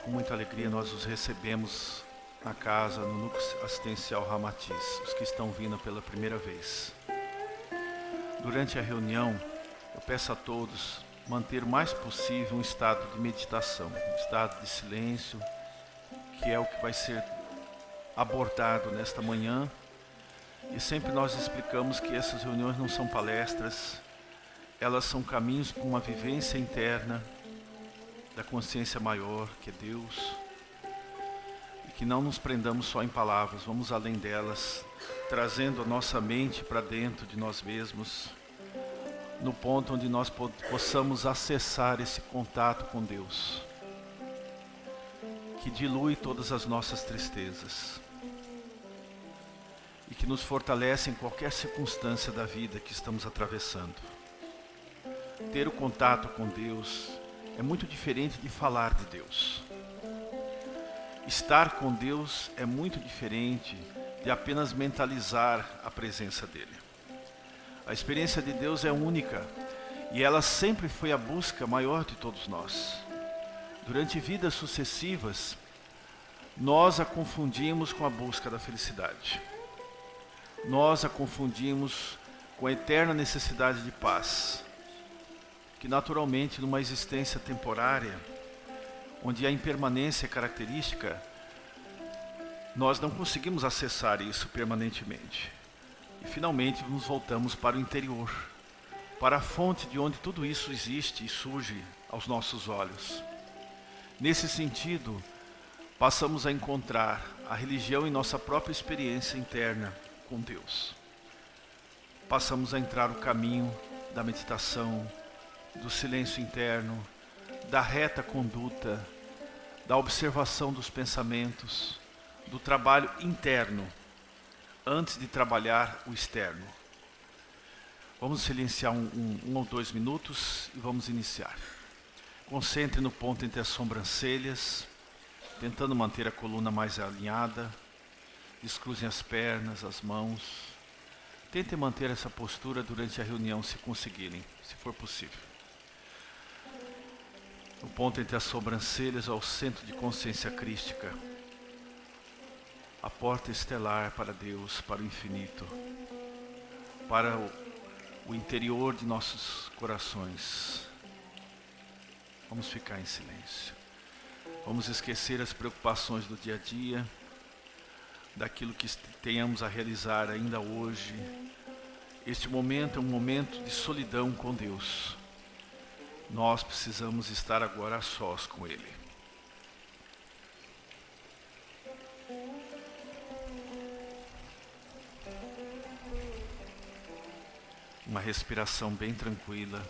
Com muita alegria nós os recebemos na casa, no Núcleo Assistencial Ramatiz, os que estão vindo pela primeira vez. Durante a reunião, eu peço a todos manter o mais possível um estado de meditação, um estado de silêncio, que é o que vai ser abordado nesta manhã. E sempre nós explicamos que essas reuniões não são palestras, elas são caminhos para uma vivência interna da consciência maior, que é Deus, e que não nos prendamos só em palavras, vamos além delas, trazendo a nossa mente para dentro de nós mesmos, no ponto onde nós possamos acessar esse contato com Deus, que dilui todas as nossas tristezas e que nos fortalece em qualquer circunstância da vida que estamos atravessando. Ter o contato com Deus é muito diferente de falar de Deus. Estar com Deus é muito diferente de apenas mentalizar a presença dEle. A experiência de Deus é única e ela sempre foi a busca maior de todos nós. Durante vidas sucessivas, nós a confundimos com a busca da felicidade. Nós a confundimos com a eterna necessidade de paz, que naturalmente numa existência temporária, onde a impermanência é característica, nós não conseguimos acessar isso permanentemente. E finalmente nos voltamos para o interior, para a fonte de onde tudo isso existe e surge aos nossos olhos. Nesse sentido, passamos a encontrar a religião em nossa própria experiência interna com Deus. Passamos a entrar no caminho da meditação, do silêncio interno, da reta conduta, da observação dos pensamentos, do trabalho interno, antes de trabalhar o externo. Vamos silenciar um ou 2 minutos e vamos iniciar. Concentre no ponto entre as sobrancelhas, tentando manter a coluna mais alinhada. Descruzem as pernas, as mãos. Tentem manter essa postura durante a reunião, se conseguirem, se for possível. O ponto entre as sobrancelhas ao centro de consciência crística. A porta estelar para Deus, para o infinito, para o interior de nossos corações. Vamos ficar em silêncio. Vamos esquecer as preocupações do dia a dia, daquilo que tenhamos a realizar ainda hoje. Este momento é um momento de solidão com Deus. Nós precisamos estar agora a sós com Ele. Uma respiração bem tranquila.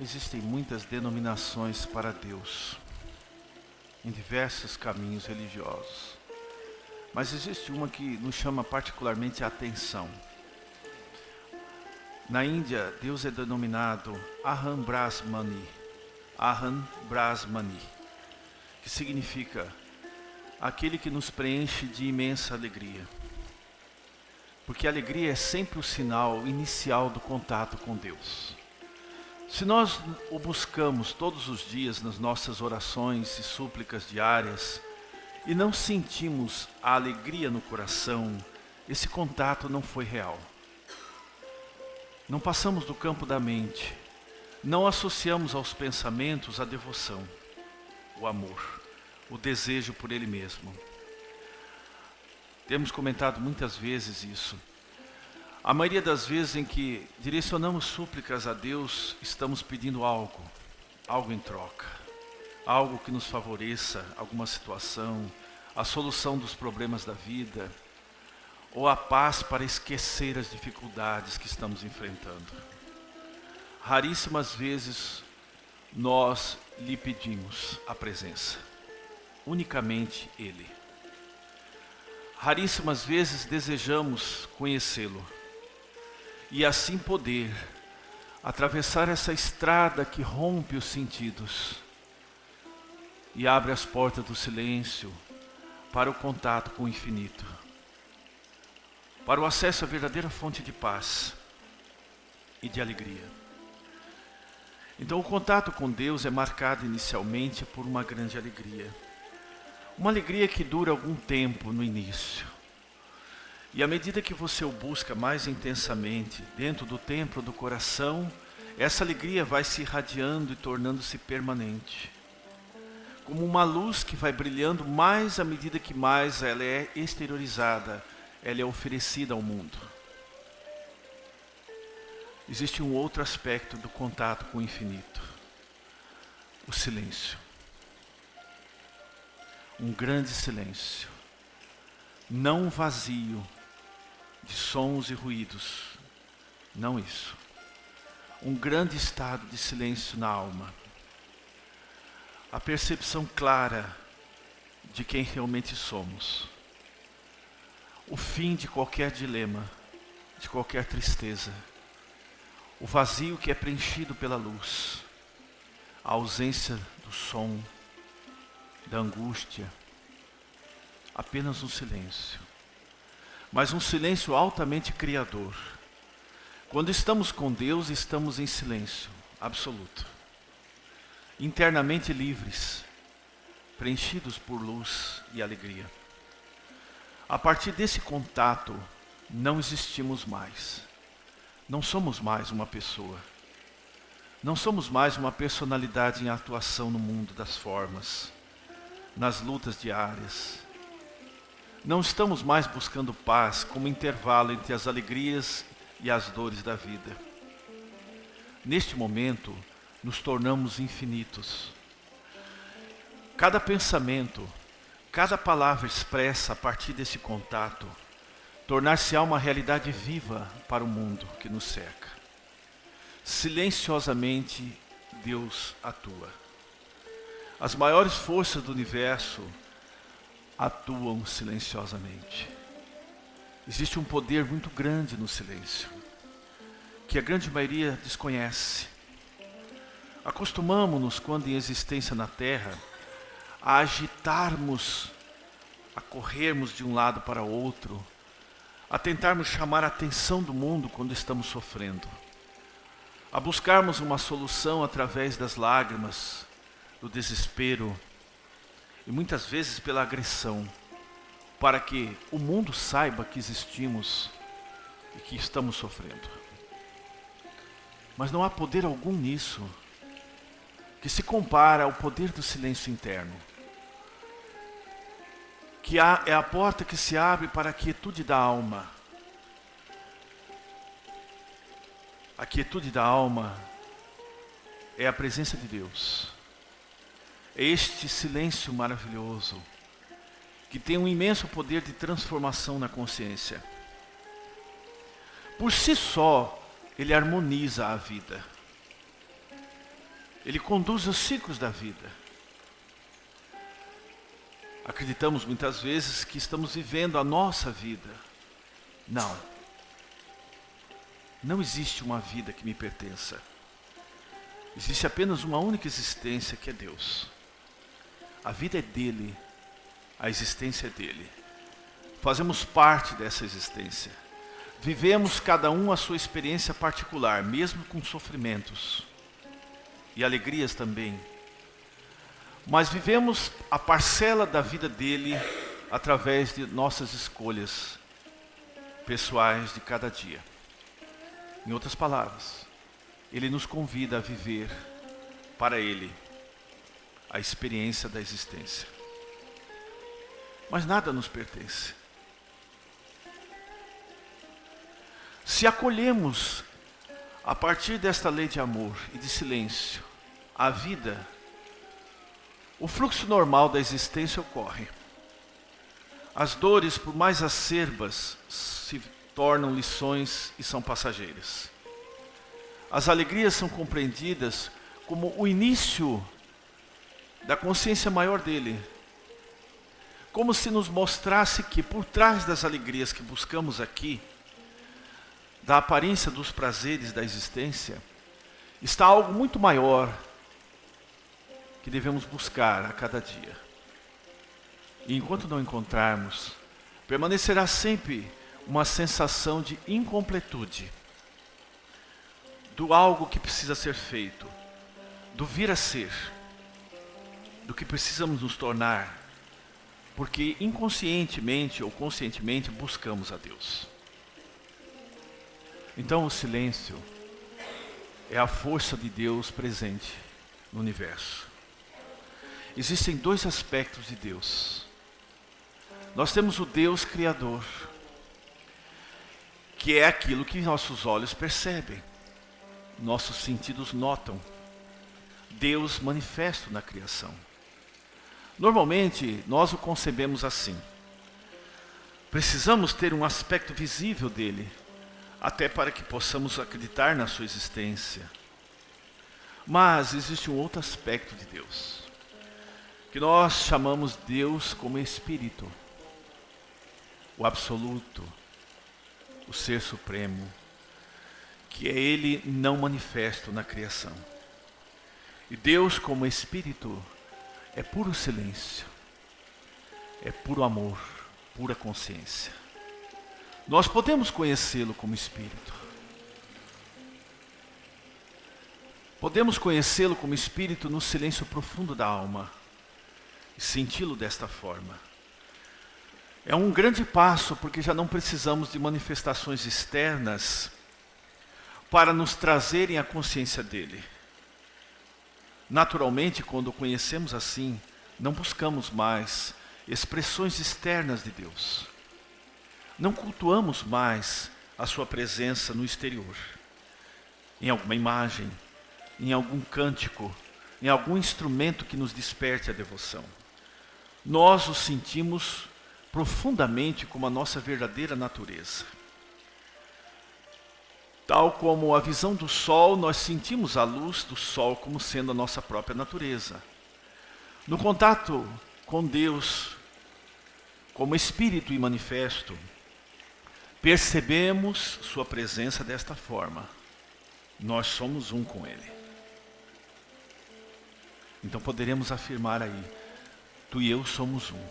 Existem muitas denominações para Deus, em diversos caminhos religiosos. Mas existe uma que nos chama particularmente a atenção. Na Índia, Deus é denominado Aham Brahmani, que significa aquele que nos preenche de imensa alegria. Porque a alegria é sempre o sinal inicial do contato com Deus. Se nós o buscamos todos os dias nas nossas orações e súplicas diárias e não sentimos a alegria no coração, esse contato não foi real. Não passamos do campo da mente, não associamos aos pensamentos a devoção, o amor, o desejo por Ele mesmo. Temos comentado muitas vezes isso. A maioria das vezes em que direcionamos súplicas a Deus, estamos pedindo algo em troca. Algo que nos favoreça, alguma situação, a solução dos problemas da vida, ou a paz para esquecer as dificuldades que estamos enfrentando. Raríssimas vezes nós lhe pedimos a presença, unicamente Ele. Raríssimas vezes desejamos conhecê-lo e assim poder atravessar essa estrada que rompe os sentidos e abre as portas do silêncio para o contato com o infinito, para o acesso à verdadeira fonte de paz e de alegria. Então o contato com Deus é marcado inicialmente por uma grande alegria. Uma alegria que dura algum tempo no início. E à medida que você o busca mais intensamente, dentro do templo do coração, essa alegria vai se irradiando e tornando-se permanente. Como uma luz que vai brilhando mais à medida que mais ela é exteriorizada, ela é oferecida ao mundo. Existe um outro aspecto do contato com o infinito. O silêncio. Um grande silêncio. Não vazio de sons e ruídos. Não isso. Um grande estado de silêncio na alma. A percepção clara de quem realmente somos. O fim de qualquer dilema, de qualquer tristeza. O vazio que é preenchido pela luz. A ausência do som, da angústia. Apenas um silêncio. Mas um silêncio altamente criador. Quando estamos com Deus, estamos em silêncio absoluto. Internamente livres, preenchidos por luz e alegria. A partir desse contato, não existimos mais. Não somos mais uma pessoa. Não somos mais uma personalidade em atuação no mundo das formas, nas lutas diárias. Não estamos mais buscando paz como intervalo entre as alegrias e as dores da vida. Neste momento, nos tornamos infinitos. Cada pensamento, cada palavra expressa a partir desse contato, tornar-se-á uma realidade viva para o mundo que nos cerca. Silenciosamente, Deus atua. As maiores forças do universo atuam silenciosamente. Existe um poder muito grande no silêncio, que a grande maioria desconhece. Acostumamos-nos, quando em existência na Terra, a agitarmos, a corrermos de um lado para o outro, a tentarmos chamar a atenção do mundo quando estamos sofrendo, a buscarmos uma solução através das lágrimas, do desespero, e muitas vezes pela agressão, para que o mundo saiba que existimos e que estamos sofrendo. Mas não há poder algum nisso que se compara ao poder do silêncio interno, que é a porta que se abre para a quietude da alma. A quietude da alma é a presença de Deus. É este silêncio maravilhoso, que tem um imenso poder de transformação na consciência. Por si só, ele harmoniza a vida. Ele conduz os ciclos da vida. Acreditamos muitas vezes que estamos vivendo a nossa vida. Não. Não existe uma vida que me pertença. Existe apenas uma única existência, que é Deus. A vida é dele. A existência é dele. Fazemos parte dessa existência. Vivemos cada um a sua experiência particular, mesmo com sofrimentos e alegrias também. Mas vivemos a parcela da vida dele através de nossas escolhas pessoais de cada dia. Em outras palavras, ele nos convida a viver para ele a experiência da existência. Mas nada nos pertence. Se acolhemos, a partir desta lei de amor e de silêncio, a vida, o fluxo normal da existência ocorre. As dores, por mais acerbas, se tornam lições e são passageiras. As alegrias são compreendidas como o início da consciência maior dele. Como se nos mostrasse que por trás das alegrias que buscamos aqui, da aparência dos prazeres da existência, está algo muito maior que devemos buscar a cada dia. E enquanto não encontrarmos, permanecerá sempre uma sensação de incompletude, do algo que precisa ser feito, do vir a ser, do que precisamos nos tornar, porque inconscientemente ou conscientemente buscamos a Deus. Então o silêncio é a força de Deus presente no universo. Existem dois aspectos de Deus. Nós temos o Deus Criador, que é aquilo que nossos olhos percebem, nossos sentidos notam. Deus manifesto na criação. Normalmente, nós o concebemos assim. Precisamos ter um aspecto visível dele, até para que possamos acreditar na sua existência. Mas existe um outro aspecto de Deus, que nós chamamos Deus como Espírito, o absoluto, o Ser Supremo, que é Ele não manifesto na criação. E Deus como Espírito é puro silêncio, é puro amor, pura consciência. Nós podemos conhecê-lo como Espírito. Podemos conhecê-lo como Espírito no silêncio profundo da alma e senti-lo desta forma. É um grande passo, porque já não precisamos de manifestações externas para nos trazerem a consciência dele. Naturalmente, quando o conhecemos assim, não buscamos mais expressões externas de Deus. Não cultuamos mais a sua presença no exterior, em alguma imagem, em algum cântico, em algum instrumento que nos desperte a devoção. Nós o sentimos profundamente como a nossa verdadeira natureza. Tal como a visão do sol, nós sentimos a luz do sol como sendo a nossa própria natureza. No contato com Deus, como Espírito e manifesto, percebemos sua presença desta forma. Nós somos um com Ele. Então poderemos afirmar aí, tu e eu somos um.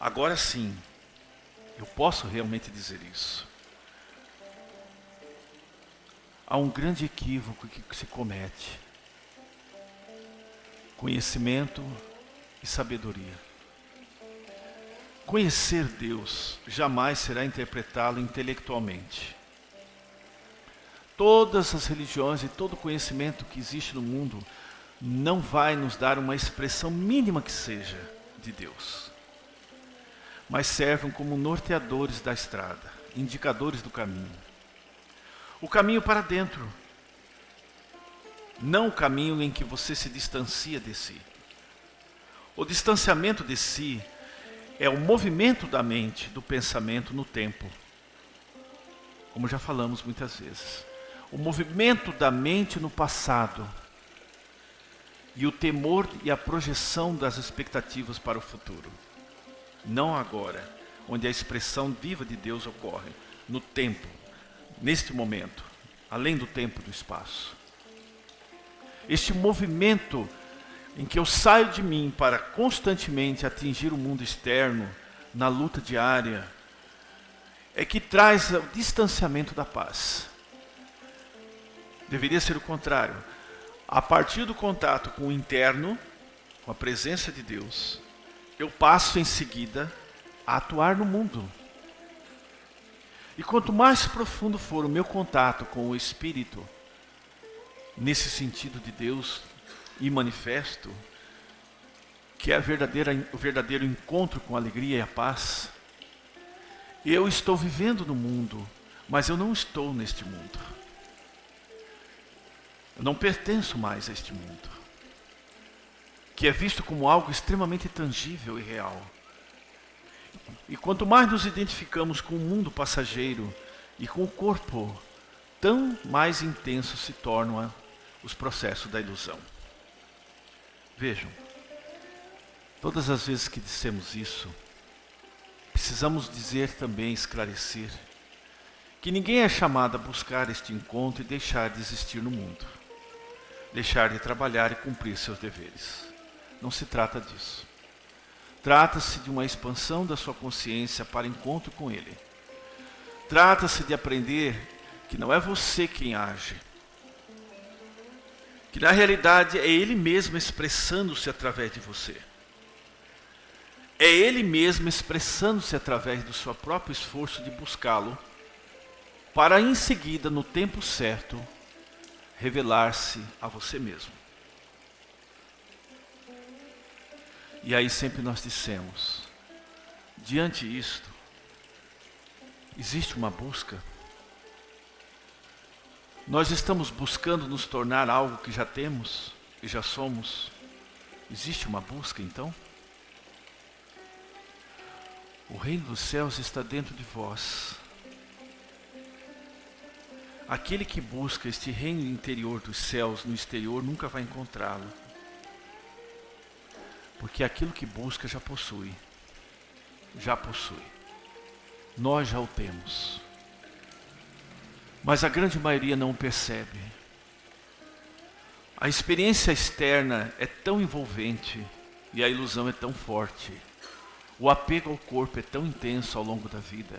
Agora sim, eu posso realmente dizer isso. Há um grande equívoco que se comete. Conhecimento e sabedoria. Conhecer Deus jamais será interpretá-lo intelectualmente. Todas as religiões e todo conhecimento que existe no mundo não vai nos dar uma expressão mínima que seja de Deus, mas servem como norteadores da estrada, indicadores do caminho. O caminho para dentro, não o caminho em que você se distancia de si. O distanciamento de si é o movimento da mente, do pensamento no tempo. Como já falamos muitas vezes. O movimento da mente no passado e o temor e a projeção das expectativas para o futuro. Não agora, onde a expressão viva de Deus ocorre, no tempo, neste momento, além do tempo e do espaço. Este movimento em que eu saio de mim para constantemente atingir o mundo externo, na luta diária, é que traz o distanciamento da paz. Deveria ser o contrário. A partir do contato com o interno, com a presença de Deus, eu passo em seguida a atuar no mundo. E quanto mais profundo for o meu contato com o Espírito, nesse sentido de Deus e manifesto, que é o verdadeiro encontro com a alegria e a paz, eu estou vivendo no mundo, mas eu não estou neste mundo. Eu não pertenço mais a este mundo, que é visto como algo extremamente tangível e real. E quanto mais nos identificamos com o mundo passageiro e com o corpo, tão mais intensos se tornam os processos da ilusão. Vejam, todas as vezes que dissemos isso, precisamos dizer também, esclarecer, que ninguém é chamado a buscar este encontro e deixar de existir no mundo. Deixar de trabalhar e cumprir seus deveres. Não se trata disso. Trata-se de uma expansão da sua consciência para encontro com Ele. Trata-se de aprender que não é você quem age, que na realidade é Ele mesmo expressando-se através de você. É Ele mesmo expressando-se através do seu próprio esforço de buscá-lo, para em seguida, no tempo certo, revelar-se a você mesmo. E aí sempre nós dissemos, diante disto, existe uma busca. Nós estamos buscando nos tornar algo que já temos e já somos. Existe uma busca então? O reino dos céus está dentro de vós. Aquele que busca este reino interior dos céus no exterior nunca vai encontrá-lo. Porque aquilo que busca já possui. Já possui. Nós já o temos. Mas a grande maioria não o percebe. A experiência externa é tão envolvente e a ilusão é tão forte. O apego ao corpo é tão intenso ao longo da vida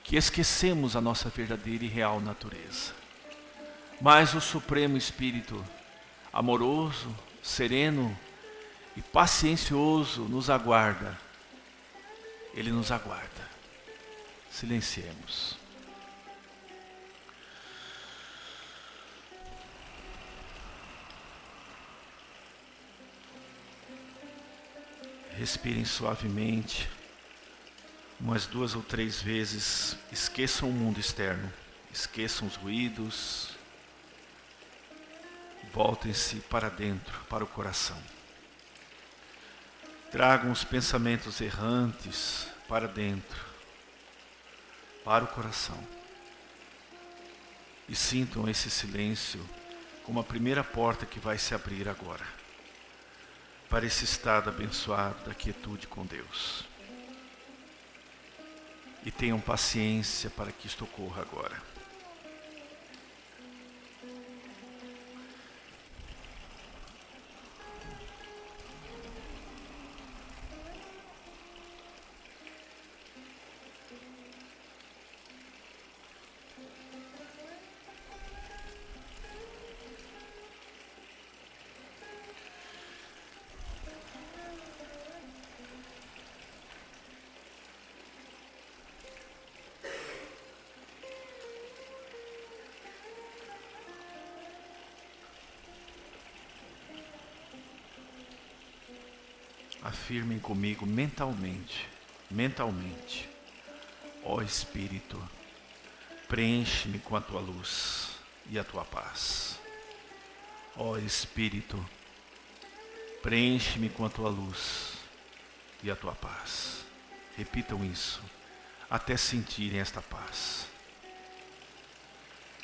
que esquecemos a nossa verdadeira e real natureza. Mas o Supremo Espírito, amoroso, sereno e paciencioso, nos aguarda. Ele nos aguarda. Silenciemos. Respirem suavemente, umas 2 ou 3 vezes. Esqueçam o mundo externo, esqueçam os ruídos. Voltem-se para dentro, para o coração. Tragam os pensamentos errantes para dentro, para o coração. E sintam esse silêncio como a primeira porta que vai se abrir agora, para esse estado abençoado da quietude com Deus. E tenham paciência para que isto ocorra agora. Afirmem comigo mentalmente, ó Espírito, preenche-me com a tua luz e a tua paz. Ó Espírito, preenche-me com a tua luz e a tua paz. Repitam isso, até sentirem esta paz.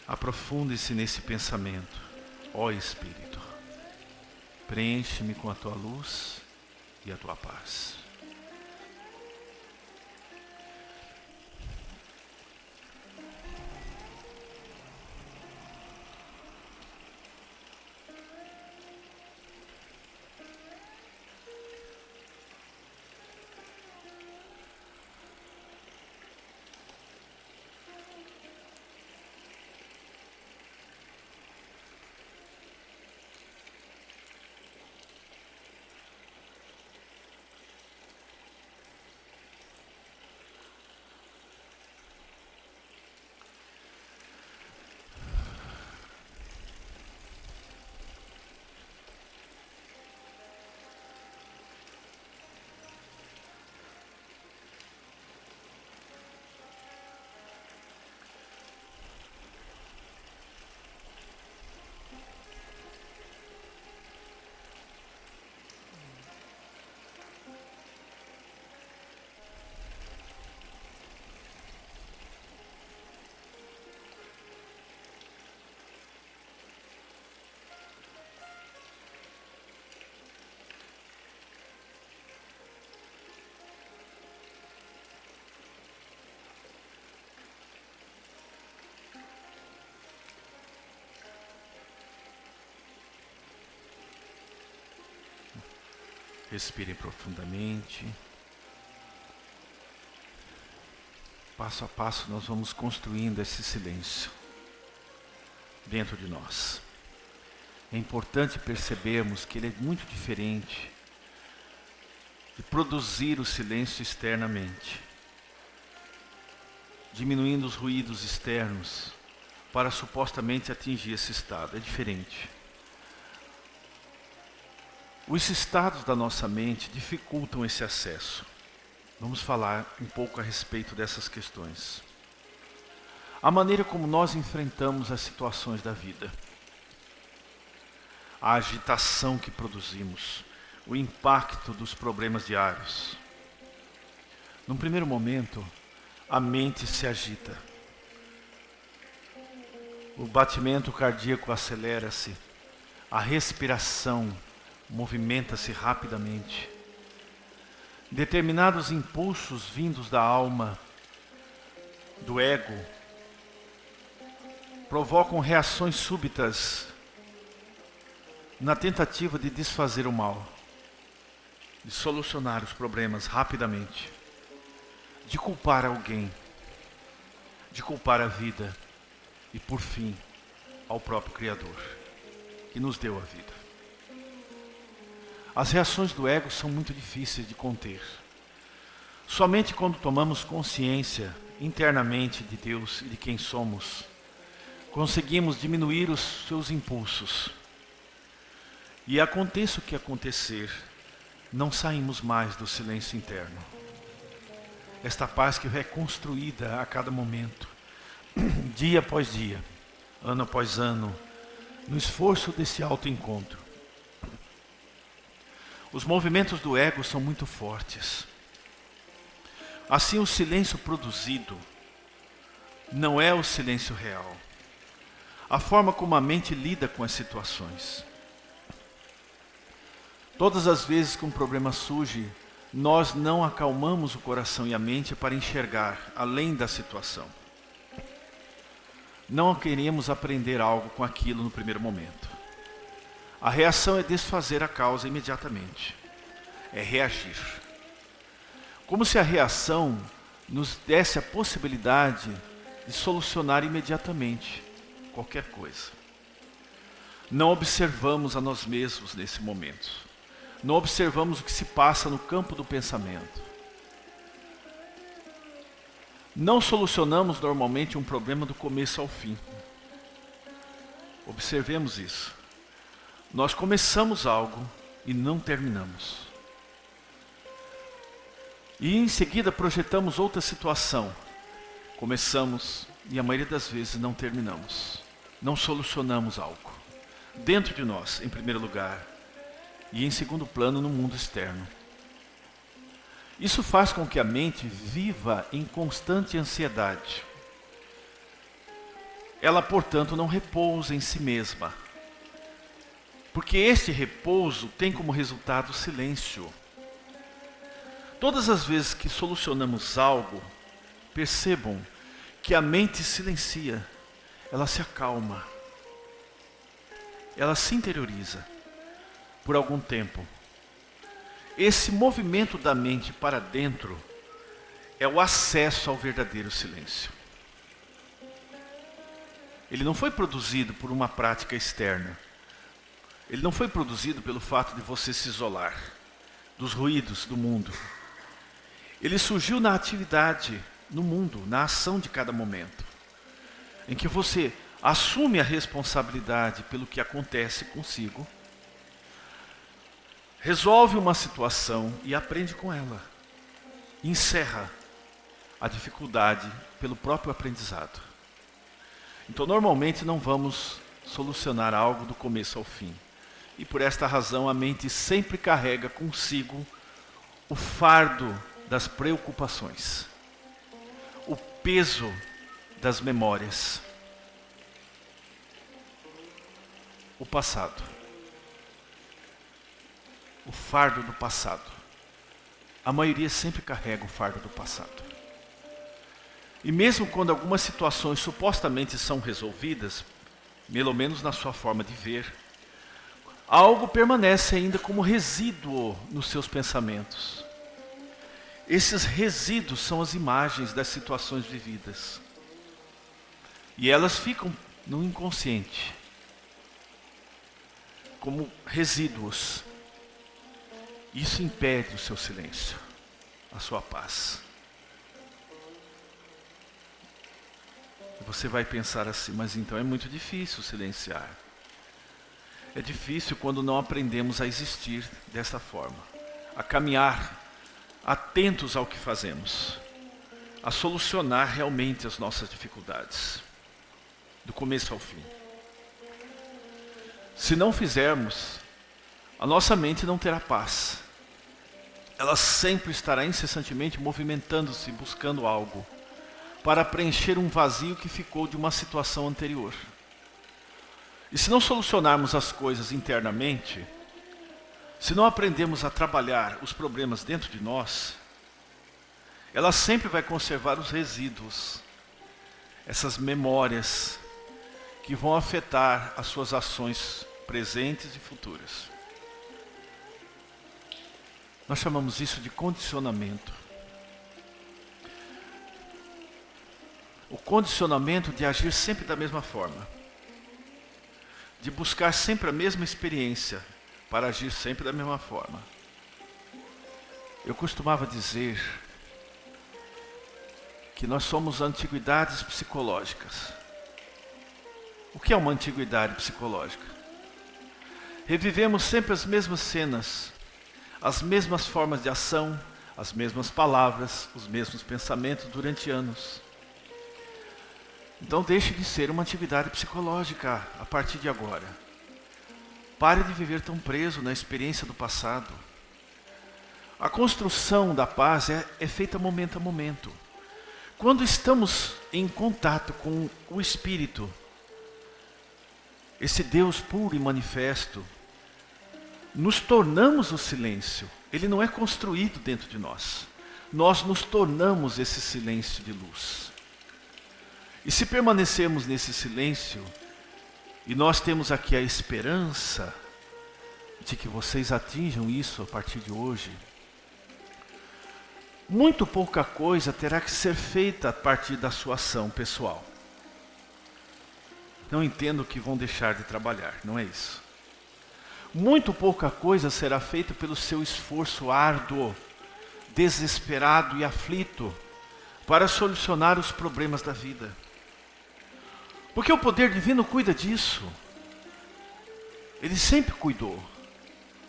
Aprofundem-se nesse pensamento, ó Espírito. Preenche-me com a tua luz e a tua paz. Respirem profundamente. Passo a passo nós vamos construindo esse silêncio dentro de nós. É importante percebermos que ele é muito diferente de produzir o silêncio externamente, diminuindo os ruídos externos para supostamente atingir esse estado. É diferente. Os estados da nossa mente dificultam esse acesso. Vamos falar um pouco a respeito dessas questões. A maneira como nós enfrentamos as situações da vida. A agitação que produzimos. O impacto dos problemas diários. Num primeiro momento, a mente se agita. O batimento cardíaco acelera-se. A respiração movimenta-se rapidamente. Determinados impulsos vindos da alma, do ego, provocam reações súbitas na tentativa de desfazer o mal, de solucionar os problemas rapidamente, de culpar alguém, de culpar a vida e, por fim, ao próprio Criador, que nos deu a vida. As reações do ego são muito difíceis de conter. Somente quando tomamos consciência internamente de Deus e de quem somos, conseguimos diminuir os seus impulsos. E aconteça o que acontecer, não saímos mais do silêncio interno. Esta paz que é construída a cada momento, dia após dia, ano após ano, no esforço desse autoencontro. Os movimentos do ego são muito fortes. Assim, o silêncio produzido não é o silêncio real. A forma como a mente lida com as situações. Todas as vezes que um problema surge, nós não acalmamos o coração e a mente para enxergar além da situação. Não queremos aprender algo com aquilo no primeiro momento. A reação é desfazer a causa imediatamente. É reagir. Como se a reação nos desse a possibilidade de solucionar imediatamente qualquer coisa. Não observamos a nós mesmos nesse momento. Não observamos o que se passa no campo do pensamento. Não solucionamos normalmente um problema do começo ao fim. Observemos isso. Nós começamos algo e não terminamos. E em seguida projetamos outra situação. Começamos e a maioria das vezes não terminamos. Não solucionamos algo. Dentro de nós, em primeiro lugar. E em segundo plano, no mundo externo. Isso faz com que a mente viva em constante ansiedade. Ela, portanto, não repousa em si mesma. Porque este repouso tem como resultado o silêncio. Todas as vezes que solucionamos algo, percebam que a mente silencia, ela se acalma, ela se interioriza por algum tempo. Esse movimento da mente para dentro é o acesso ao verdadeiro silêncio. Ele não foi produzido por uma prática externa. Ele não foi produzido pelo fato de você se isolar dos ruídos do mundo. Ele surgiu na atividade, no mundo, na ação de cada momento, em que você assume a responsabilidade pelo que acontece consigo, resolve uma situação e aprende com ela. Encerra a dificuldade pelo próprio aprendizado. Então, normalmente não vamos solucionar algo do começo ao fim. E por esta razão a mente sempre carrega consigo o fardo das preocupações, o peso das memórias, o passado, o fardo do passado. A maioria sempre carrega o fardo do passado. E mesmo quando algumas situações supostamente são resolvidas, pelo menos na sua forma de ver, algo permanece ainda como resíduo nos seus pensamentos. Esses resíduos são as imagens das situações vividas. E elas ficam no inconsciente, como resíduos. Isso impede o seu silêncio, a sua paz. Você vai pensar assim, mas então é muito difícil silenciar. É difícil quando não aprendemos a existir dessa forma, a caminhar atentos ao que fazemos, a solucionar realmente as nossas dificuldades, do começo ao fim. Se não fizermos, a nossa mente não terá paz. Ela sempre estará incessantemente movimentando-se, buscando algo, para preencher um vazio que ficou de uma situação anterior. E se não solucionarmos as coisas internamente, se não aprendemos a trabalhar os problemas dentro de nós, ela sempre vai conservar os resíduos, essas memórias que vão afetar as suas ações presentes e futuras. Nós chamamos isso de condicionamento. O condicionamento de agir sempre da mesma forma, de buscar sempre a mesma experiência, para agir sempre da mesma forma. Eu costumava dizer que nós somos antiguidades psicológicas. O que é uma antiguidade psicológica? Revivemos sempre as mesmas cenas, as mesmas formas de ação, as mesmas palavras, os mesmos pensamentos durante anos. Então deixe de ser uma atividade psicológica a partir de agora. Pare de viver tão preso na experiência do passado. A construção da paz é feita momento a momento. Quando estamos em contato com o Espírito, esse Deus puro e manifesto, nos tornamos o silêncio. Ele não é construído dentro de nós. Nós nos tornamos esse silêncio de luz. E se permanecermos nesse silêncio, e nós temos aqui a esperança de que vocês atinjam isso a partir de hoje, muito pouca coisa terá que ser feita a partir da sua ação pessoal. Não entendo que vão deixar de trabalhar, não é isso. Muito pouca coisa será feita pelo seu esforço árduo, desesperado e aflito, para solucionar os problemas da vida. Porque o poder divino cuida disso. Ele sempre cuidou.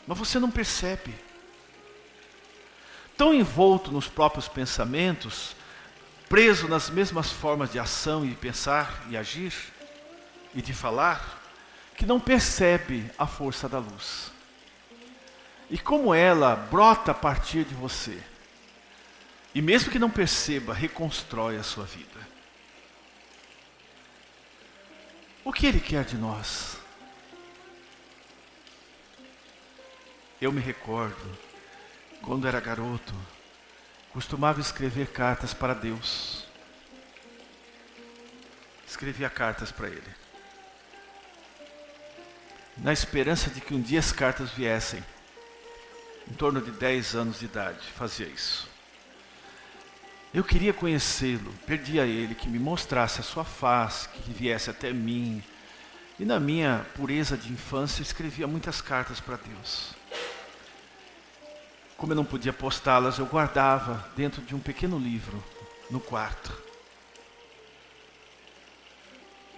Mas você não percebe. Tão envolto nos próprios pensamentos, preso nas mesmas formas de ação e de pensar e agir e de falar, que não percebe a força da luz. E como ela brota a partir de você. E mesmo que não perceba, reconstrói a sua vida. O que Ele quer de nós? Eu me recordo, quando era garoto, costumava escrever cartas para Deus. Escrevia cartas para Ele, na esperança de que um dia as cartas viessem. Em torno de 10 anos de idade, fazia isso. Eu queria conhecê-lo, pedia a Ele que me mostrasse a sua face, que viesse até mim. E na minha pureza de infância, escrevia muitas cartas para Deus. Como eu não podia postá-las, eu guardava dentro de um pequeno livro, no quarto.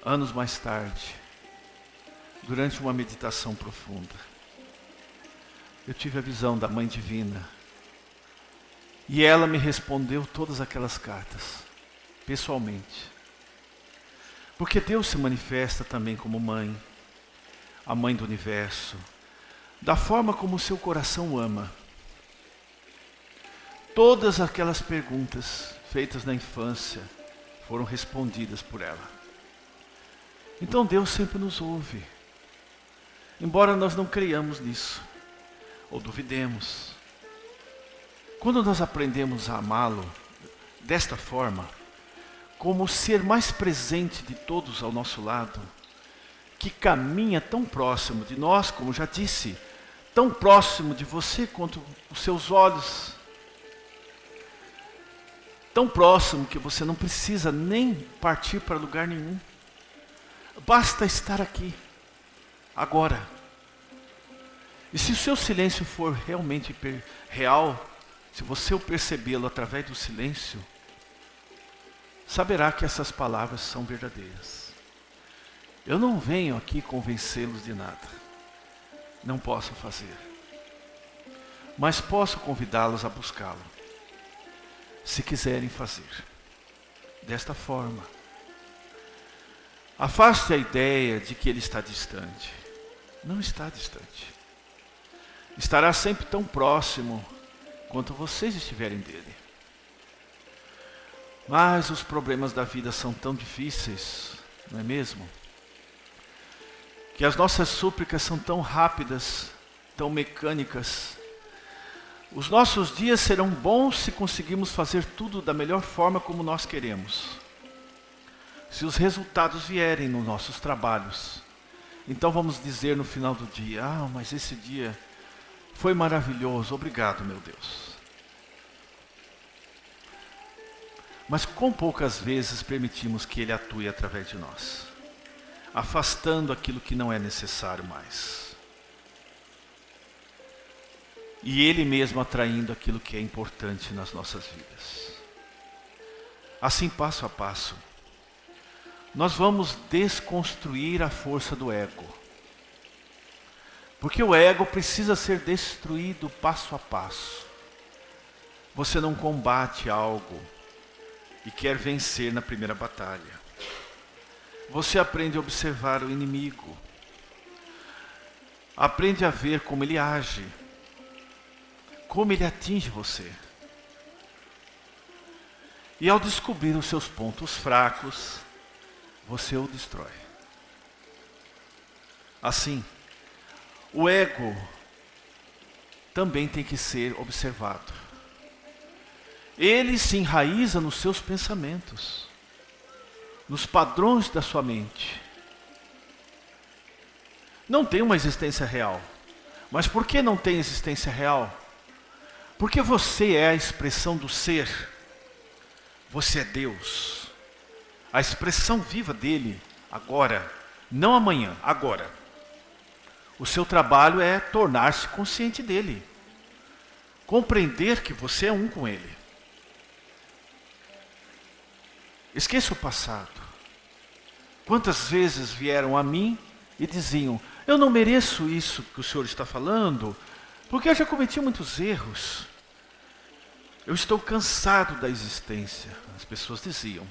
Anos mais tarde, durante uma meditação profunda, eu tive a visão da Mãe Divina. E ela me respondeu todas aquelas cartas, pessoalmente. Porque Deus se manifesta também como mãe, a mãe do universo, da forma como o seu coração ama. Todas aquelas perguntas feitas na infância foram respondidas por ela. Então Deus sempre nos ouve, embora nós não creiamos nisso, ou duvidemos. Quando nós aprendemos a amá-lo desta forma, como o ser mais presente de todos ao nosso lado, que caminha tão próximo de nós, como já disse, tão próximo de você quanto os seus olhos, tão próximo que você não precisa nem partir para lugar nenhum. Basta estar aqui, agora. E se o seu silêncio for realmente real, se você o percebê-lo através do silêncio, saberá que essas palavras são verdadeiras. Eu não venho aqui convencê-los de nada. Não posso fazer. Mas posso convidá-los a buscá-lo, se quiserem fazer. Desta forma. Afaste a ideia de que ele está distante. Não está distante. Estará sempre tão próximo quanto vocês estiverem dele. Mas os problemas da vida são tão difíceis, não é mesmo? Que as nossas súplicas são tão rápidas, tão mecânicas. Os nossos dias serão bons se conseguirmos fazer tudo da melhor forma como nós queremos. Se os resultados vierem nos nossos trabalhos, então vamos dizer no final do dia: mas esse dia foi maravilhoso, obrigado, meu Deus. Mas quão poucas vezes permitimos que Ele atue através de nós, afastando aquilo que não é necessário mais. E Ele mesmo atraindo aquilo que é importante nas nossas vidas. Assim, passo a passo, nós vamos desconstruir a força do ego. Porque o ego precisa ser destruído passo a passo. Você não combate algo e quer vencer na primeira batalha. Você aprende a observar o inimigo. Aprende a ver como ele age. Como ele atinge você. E ao descobrir os seus pontos fracos, você o destrói. Assim, o ego também tem que ser observado. Ele se enraiza nos seus pensamentos, nos padrões da sua mente. Não tem uma existência real. Mas por que não tem existência real? Porque você é a expressão do ser. Você é Deus. A expressão viva dele, agora, não amanhã, agora. O seu trabalho é tornar-se consciente dele. Compreender que você é um com ele. Esqueça o passado. Quantas vezes vieram a mim e diziam: eu não mereço isso que o Senhor está falando, porque eu já cometi muitos erros. Eu estou cansado da existência. As pessoas diziam.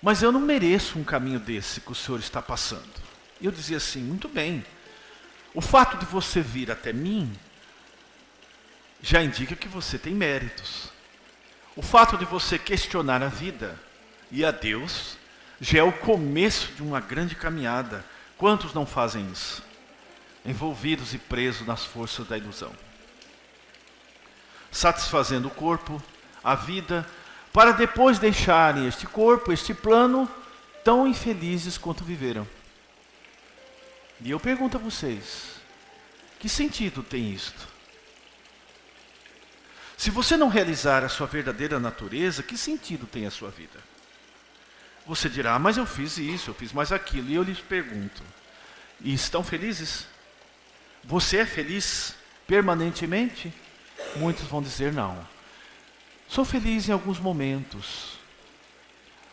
Mas eu não mereço um caminho desse que o Senhor está passando. E eu dizia assim: muito bem. O fato de você vir até mim já indica que você tem méritos. O fato de você questionar a vida e a Deus já é o começo de uma grande caminhada. Quantos não fazem isso? envolvidos e presos nas forças da ilusão, satisfazendo o corpo, a vida, para depois deixarem este corpo, este plano, tão infelizes quanto viveram. E eu pergunto a vocês, que sentido tem isto? Se você não realizar a sua verdadeira natureza, que sentido tem a sua vida? Você dirá, mas eu fiz isso, eu fiz mais aquilo. E eu lhes pergunto, e estão felizes? Você é feliz permanentemente? Muitos vão dizer não. Sou feliz em alguns momentos,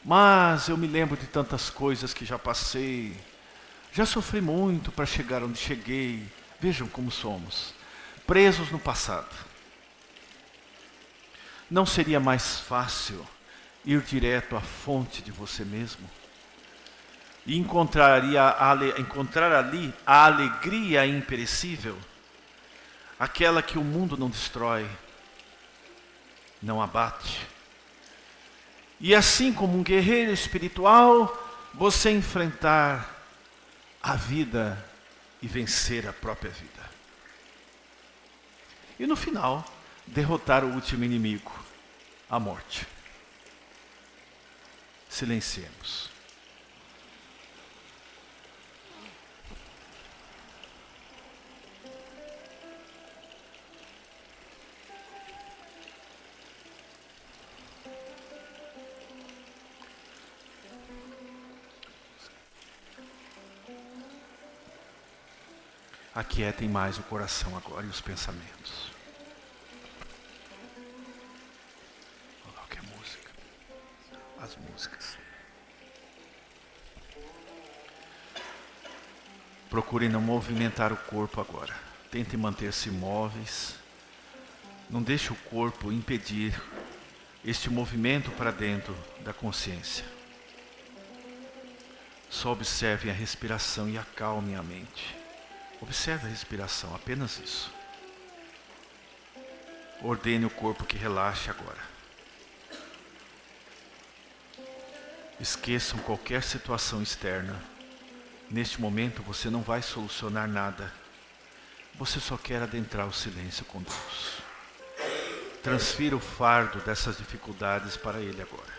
mas eu me lembro de tantas coisas que já passei. Já sofri muito para chegar onde cheguei. Vejam como somos, presos no passado. Não seria mais fácil ir direto à fonte de você mesmo? E encontrar ali a alegria imperecível? Aquela que o mundo não destrói, não abate. E assim como um guerreiro espiritual, você enfrentar a vida e vencer a própria vida. E no final, derrotar o último inimigo, a morte. Silenciemos. Aquietem mais o coração agora e os pensamentos. Coloque a música. As músicas. Procurem não movimentar o corpo agora. Tentem manter-se imóveis. Não deixe o corpo impedir este movimento para dentro da consciência. Só observem a respiração e acalmem a mente. Observe a respiração, apenas isso. Ordene o corpo que relaxe agora. Esqueçam qualquer situação externa. Neste momento você não vai solucionar nada. Você só quer adentrar o silêncio com Deus. Transfira o fardo dessas dificuldades para Ele agora.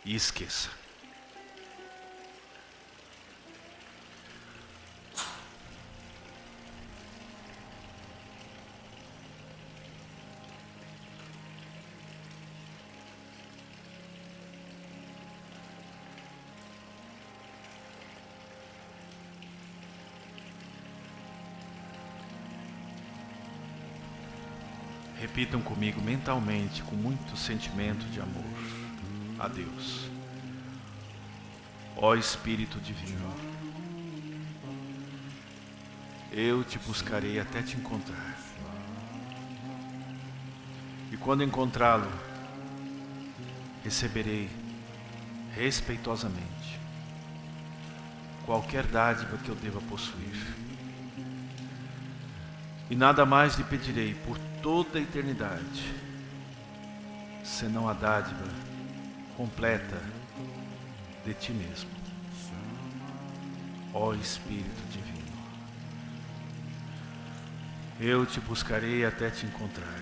E esqueça. Repitam comigo mentalmente, com muito sentimento de amor a Deus. Ó Espírito Divino, eu te buscarei até te encontrar. E quando encontrá-lo, receberei respeitosamente qualquer dádiva que eu deva possuir. E nada mais lhe pedirei por toda a eternidade, senão a dádiva completa de ti mesmo, ó Espírito Divino. Eu te buscarei até te encontrar.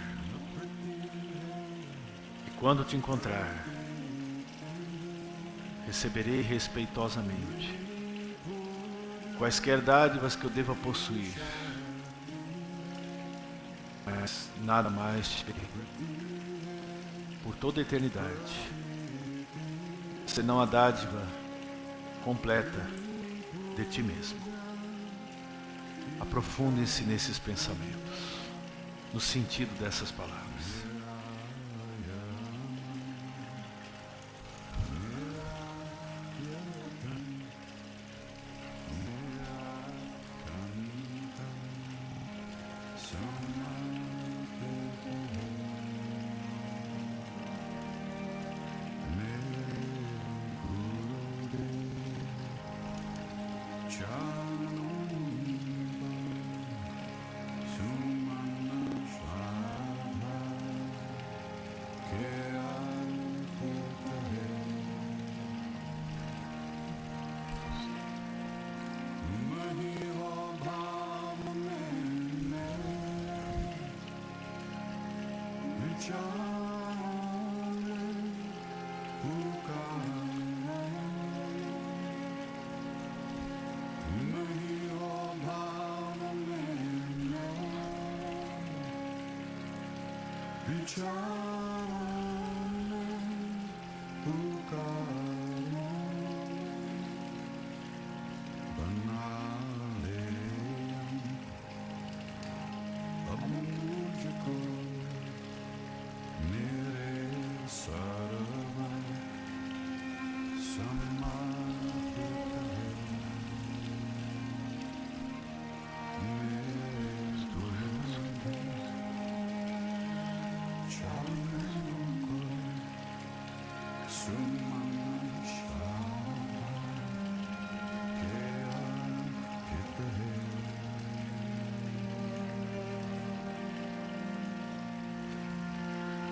E quando te encontrar, receberei respeitosamente quaisquer dádivas que eu deva possuir. Mas nada mais te pedirei por toda a eternidade, senão a dádiva completa de ti mesmo. Aprofundem-se nesses pensamentos, no sentido dessas palavras.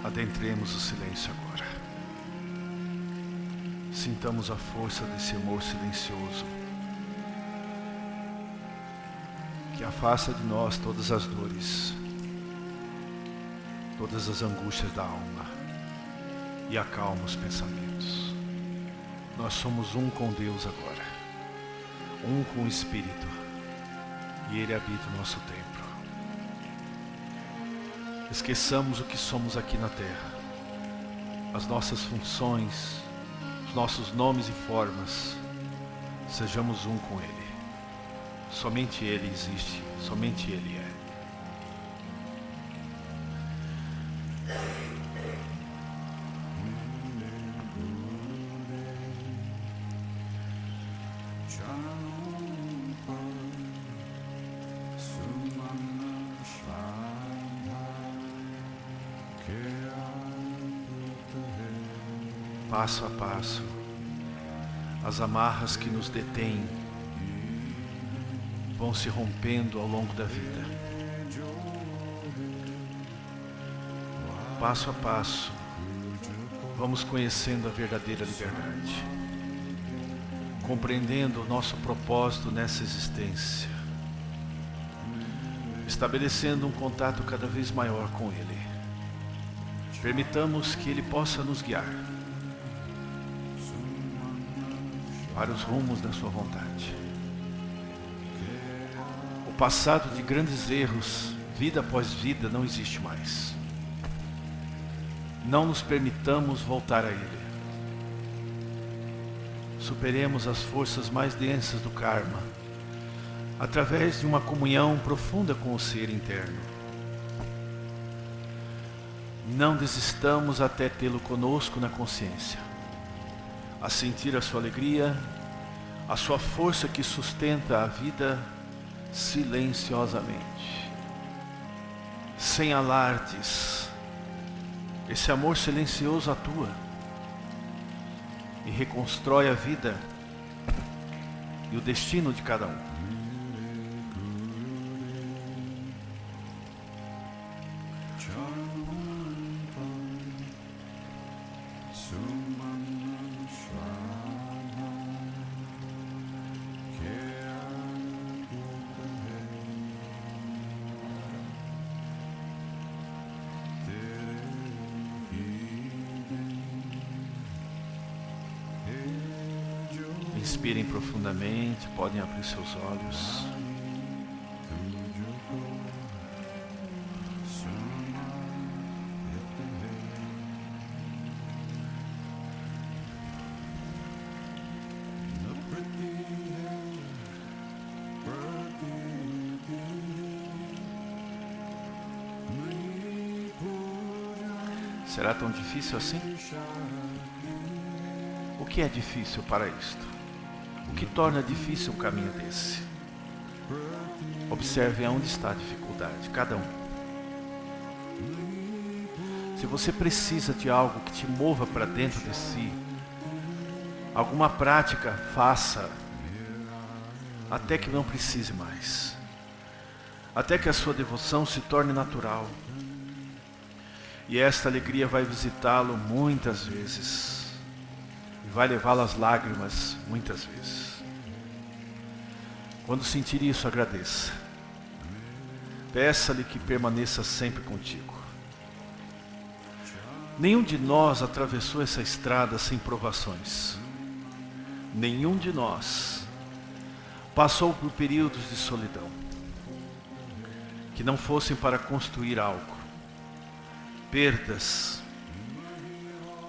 Adentremos o silêncio agora. Sintamos a força desse amor silencioso que afasta de nós todas as dores, todas as angústias da alma e acalma os pensamentos. Nós somos um com Deus agora, um com o Espírito, e Ele habita o nosso templo. Esqueçamos o que somos aqui na terra, as nossas funções, os nossos nomes e formas. Sejamos um com Ele. Somente Ele existe, somente Ele é. Passo a passo, as amarras que nos detêm vão se rompendo ao longo da vida. Passo a passo, vamos conhecendo a verdadeira liberdade, compreendendo o nosso propósito nessa existência, estabelecendo um contato cada vez maior com Ele. Permitamos que Ele possa nos guiar para os rumos da sua vontade. O passado de grandes erros, vida após vida, não existe mais. Não nos permitamos voltar a Ele. Superemos as forças mais densas do karma, através de uma comunhão profunda com o ser interno. Não desistamos até tê-lo conosco na consciência, a sentir a sua alegria, a sua força que sustenta a vida silenciosamente, sem alardes. Esse amor silencioso atua e reconstrói a vida e o destino de cada um. Inspirem profundamente, podem abrir seus olhos. Será tão difícil assim? O que é difícil para isto? O que torna difícil um caminho desse? Observem aonde está a dificuldade, cada um. Se você precisa de algo que te mova para dentro de si, alguma prática, faça, até que não precise mais. Até que a sua devoção se torne natural. E esta alegria vai visitá-lo muitas vezes. E vai levá-lo às lágrimas muitas vezes. Quando sentir isso, agradeça. Peça-lhe que permaneça sempre contigo. Nenhum de nós atravessou essa estrada sem provações. Nenhum de nós passou por períodos de solidão que não fossem para construir algo. perdas,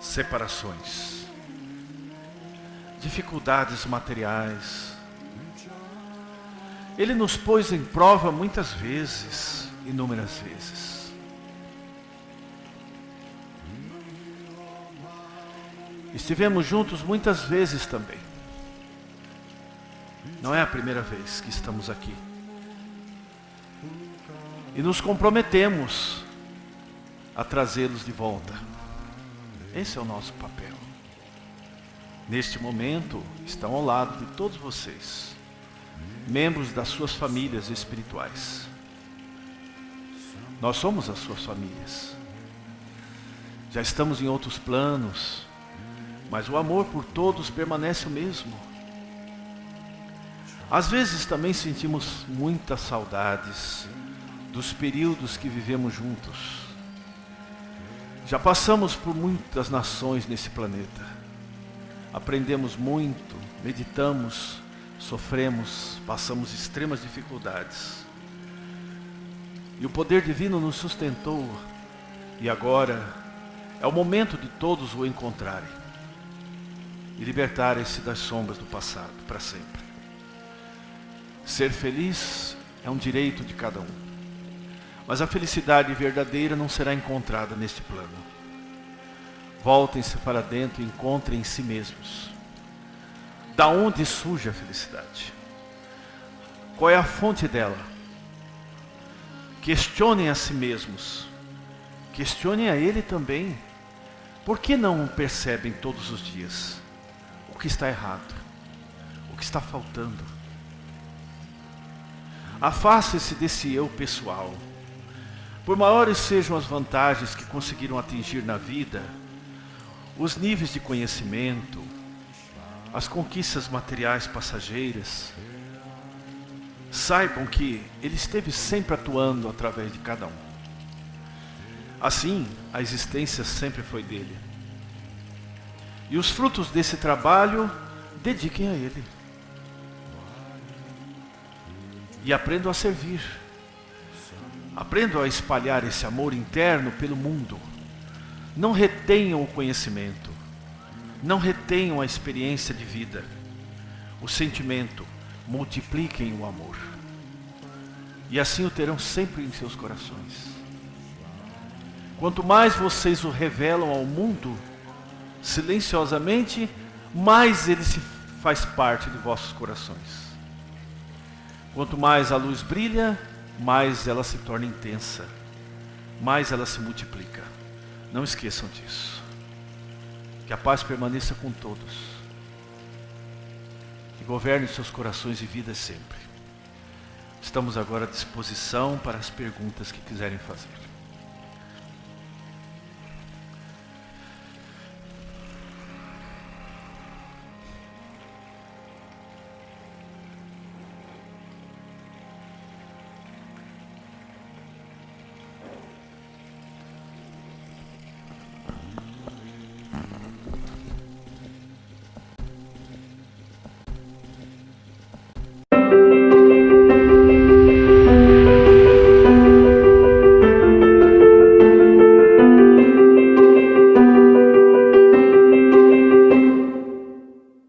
separações, dificuldades materiais. Ele nos pôs em prova muitas vezes, inúmeras vezes. Estivemos juntos muitas vezes também. Não é a primeira vez que estamos aqui. E nos comprometemos a trazê-los de volta. Esse é o nosso papel. Neste momento, estão ao lado de todos vocês, membros das suas famílias espirituais. Nós somos as suas famílias. Já estamos em outros planos, mas o amor por todos permanece o mesmo. Às vezes também sentimos muitas saudades dos períodos que vivemos juntos. Já passamos por muitas nações nesse planeta. Aprendemos muito, meditamos, sofremos, passamos extremas dificuldades. E o poder divino nos sustentou. E agora é o momento de todos o encontrarem e libertarem-se das sombras do passado para sempre. Ser feliz é um direito de cada um. Mas a felicidade verdadeira não será encontrada neste plano. Voltem-se para dentro e encontrem em si mesmos. Da onde surge a felicidade? Qual é a fonte dela? Questionem a si mesmos. Questionem a Ele também. Por que não percebem todos os dias o que está errado? O que está faltando? Afaste-se desse eu pessoal. Por maiores sejam as vantagens que conseguiram atingir na vida, os níveis de conhecimento, as conquistas materiais passageiras, saibam que Ele esteve sempre atuando através de cada um. Assim, a existência sempre foi dele. E os frutos desse trabalho, dediquem a Ele. E aprendam a servir. Aprendam a espalhar esse amor interno pelo mundo. Não retenham o conhecimento. Não retenham a experiência de vida. O sentimento. Multipliquem o amor. E assim o terão sempre em seus corações. Quanto mais vocês o revelam ao mundo, silenciosamente, mais ele se faz parte de vossos corações. Quanto mais a luz brilha, mais ela se torna intensa, mais ela se multiplica. Não esqueçam disso. Que a paz permaneça com todos. Que governe seus corações e vidas sempre. Estamos agora à disposição para as perguntas que quiserem fazer.